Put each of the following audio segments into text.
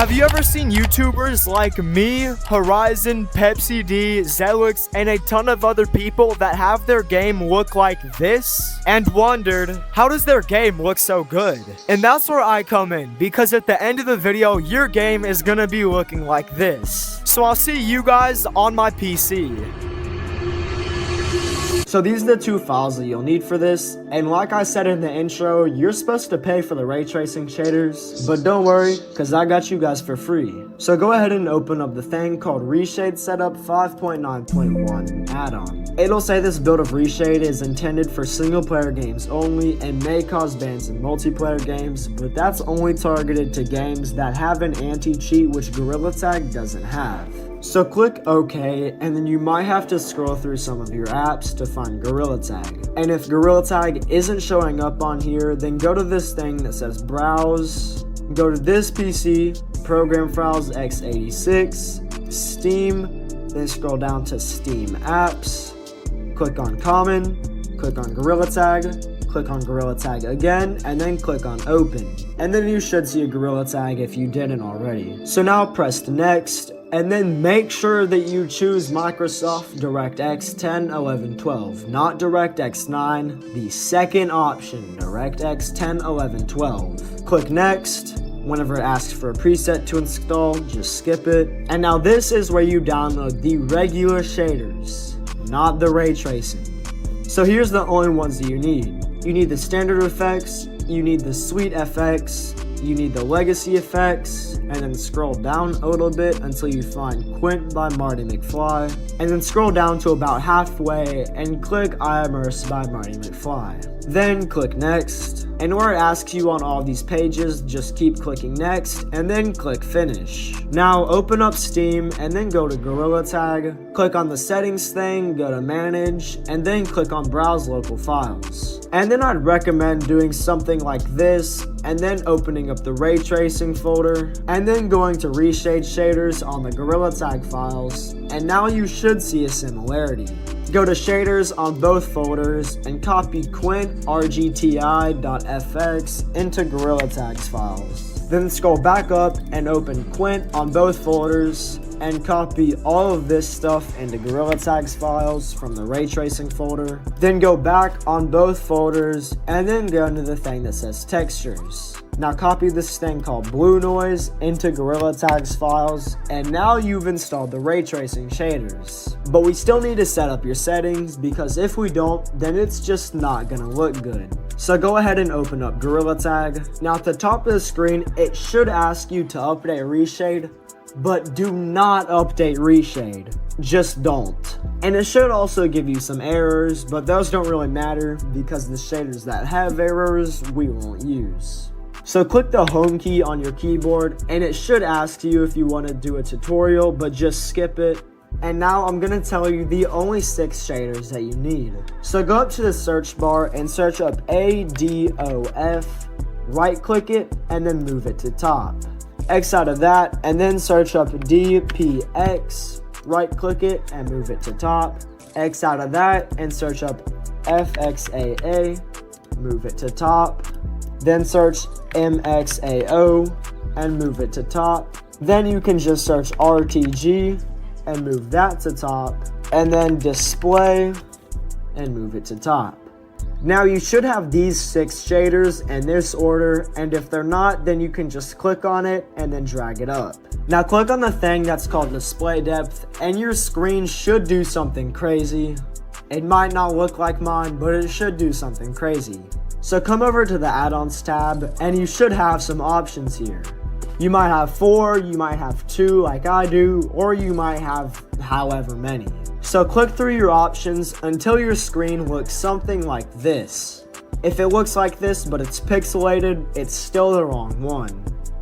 Have you ever seen YouTubers like me, Horizon, Pepsi D, Zelix, and a ton of other people that have their game look like this? And wondered, how does their game look so good? And that's where I come in, because at the end of the video, your game is gonna be looking like this. So I'll see you guys on my PC. So these are the two files that you'll need for this, and like I said in the intro, you're supposed to pay for the ray tracing shaders, but don't worry, cause I got you guys for free. So go ahead and open up the thing called Reshade Setup 5.9.1 add-on. It'll say this build of Reshade is intended for single player games only and may cause bans in multiplayer games, but that's only targeted to games that have an anti-cheat which Gorilla Tag doesn't have. So click OK, and then you might have to scroll through some of your apps to find Gorilla Tag. And if Gorilla Tag isn't showing up on here, then go to this thing that says Browse, go to this PC, Program Files x86, Steam, then scroll down to Steam Apps, click on Common, click on Gorilla Tag, click on Gorilla Tag again, and then click on Open. And then you should see a Gorilla Tag if you didn't already. So now press Next, and then make sure that you choose Microsoft DirectX 10, 11, 12, not DirectX 9, the second option, DirectX 10, 11, 12. Click Next. Whenever it asks for a preset to install, just skip it. And now this is where you download the regular shaders, not the ray tracing. So here's the only ones that you need. You need the standard effects, you need the sweet FX, you need the legacy effects, and then scroll down a little bit until you find Quint by Marty McFly, and then scroll down to about halfway and click I Immerse by Marty McFly. Then click Next, and where it asks you on all these pages, just keep clicking Next, and then click Finish. Now open up Steam, and then go to Gorilla Tag, click on the settings thing, go to Manage, and then click on Browse Local Files. And then I'd recommend doing something like this, and then opening up the ray tracing folder, and then going to Reshade Shaders on the Gorilla Tag files, and now you should see a similarity. Go to Shaders on both folders and copy Quint rgti.fx into Gorilla Tags files. Then scroll back up and open Quint on both folders and copy all of this stuff into Gorilla Tags files from the ray tracing folder. Then go back on both folders and then go into the thing that says textures. Now copy this thing called Blue Noise into Gorilla Tags files, and now you've installed the ray tracing shaders. But we still need to set up your settings, because if we don't, then it's just not gonna look good. So go ahead and open up Gorilla Tag. Now at the top of the screen, it should ask you to update Reshade, but do not update Reshade. Just don't. And it should also give you some errors, but those don't really matter because the shaders that have errors we won't use. So click the home key on your keyboard, and it should ask you if you want to do a tutorial, but just skip it. And now I'm going to tell you the only 6 shaders that you need. So go up to the search bar and search up ADOF, right click it, and then move it to top. X out of that, and then search up DPX, right click it and move it to top. X out of that and search up FXAA, move it to top. Then search MXAO and move it to top. Then you can just search RTG and move that to top, and then display and move it to top. Now you should have these 6 shaders in this order, and if they're not, then you can just click on it and then drag it up. Now click on the thing that's called display depth, and your screen should do something crazy. It might not look like mine, but it should do something crazy. So come over to the add-ons tab, and you should have some options here. You might have 4, you might have 2 like I do, or you might have however many. So click through your options until your screen looks something like this. If it looks like this but it's pixelated, it's still the wrong one.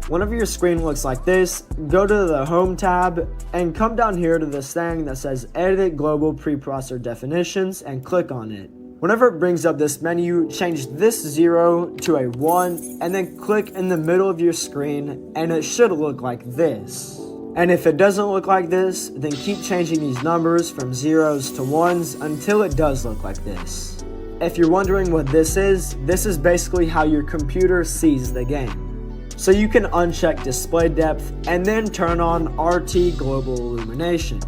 Whenever your screen looks like this, go to the Home tab and come down here to this thing that says Edit Global Preprocessor Definitions and click on it. Whenever it brings up this menu, change this 0 to a 1 and then click in the middle of your screen, and it should look like this. And if it doesn't look like this, then keep changing these numbers from 0s to 1s until it does look like this. If you're wondering what this is basically how your computer sees the game. So you can uncheck display depth and then turn on RT global illumination.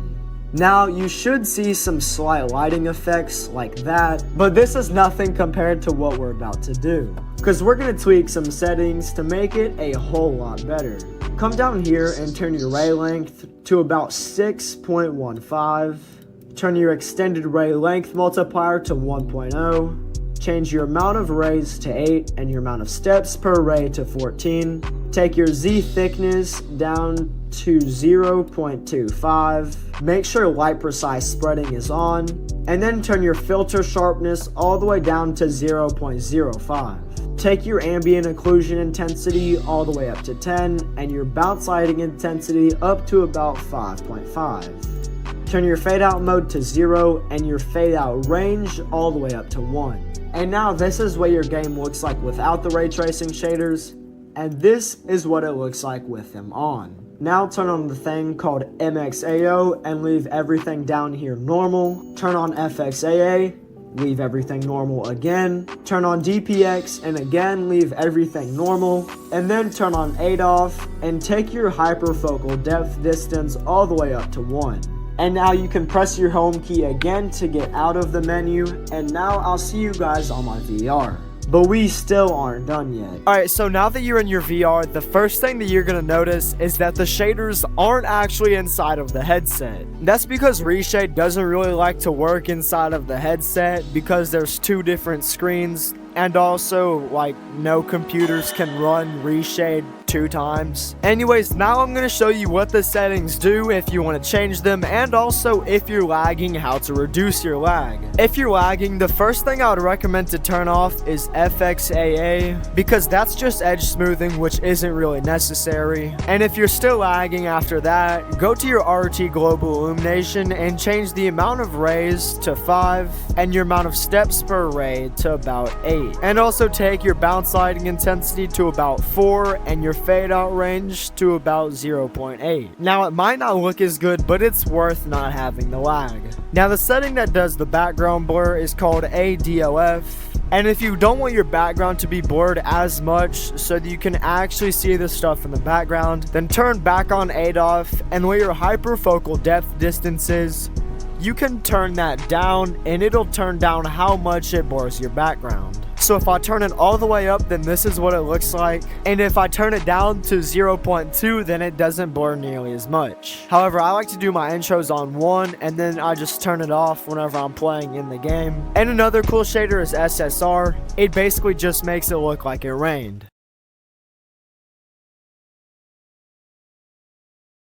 Now you should see some slight lighting effects like that, but this is nothing compared to what we're about to do, because we're going to tweak some settings to make it a whole lot better. Come down here and turn your ray length to about 6.15, turn your extended ray length multiplier to 1.0, change your amount of rays to 8 and your amount of steps per ray to 14, take your Z thickness down to 0.25, make sure light precise spreading is on, and then turn your filter sharpness all the way down to 0.05. Take your ambient occlusion intensity all the way up to 10 and your bounce lighting intensity up to about 5.5. Turn your fade out mode to 0 and your fade out range all the way up to 1. And now this is what your game looks like without the ray tracing shaders, and this is what it looks like with them on. Now turn on the thing called MXAO and leave everything down here normal. Turn on FXAA, leave everything normal again. Turn on DPX and again leave everything normal. And then turn on ADOF and take your hyperfocal depth distance all the way up to 1. And now you can press your home key again to get out of the menu, and now I'll see you guys on my VR. But we still aren't done yet. Alright, so now that you're in your VR, the first thing that you're going to notice is that the shaders aren't actually inside of the headset. That's because Reshade doesn't really like to work inside of the headset because there's two different screens, and also, like, no computers can run Reshade 2 times. Anyways, now I'm going to show you what the settings do if you want to change them, and also if you're lagging, how to reduce your lag. If you're lagging, the first thing I would recommend to turn off is FXAA, because that's just edge smoothing, which isn't really necessary. And if you're still lagging after that, go to your RT global illumination and change the amount of rays to 5 and your amount of steps per ray to about 8. And also take your bounce lighting intensity to about 4 and your fade out range to about 0.8. Now it might not look as good, but it's worth not having the lag. Now the setting that does the background blur is called ADOF. And if you don't want your background to be blurred as much so that you can actually see the stuff in the background, then turn back on ADOF, and where your hyperfocal depth distance is, you can turn that down and it'll turn down how much it blurs your background. So if I turn it all the way up, then this is what it looks like. And if I turn it down to 0.2, then it doesn't blur nearly as much. However, I like to do my intros on 1, and then I just turn it off whenever I'm playing in the game. And another cool shader is SSR. It basically just makes it look like it rained.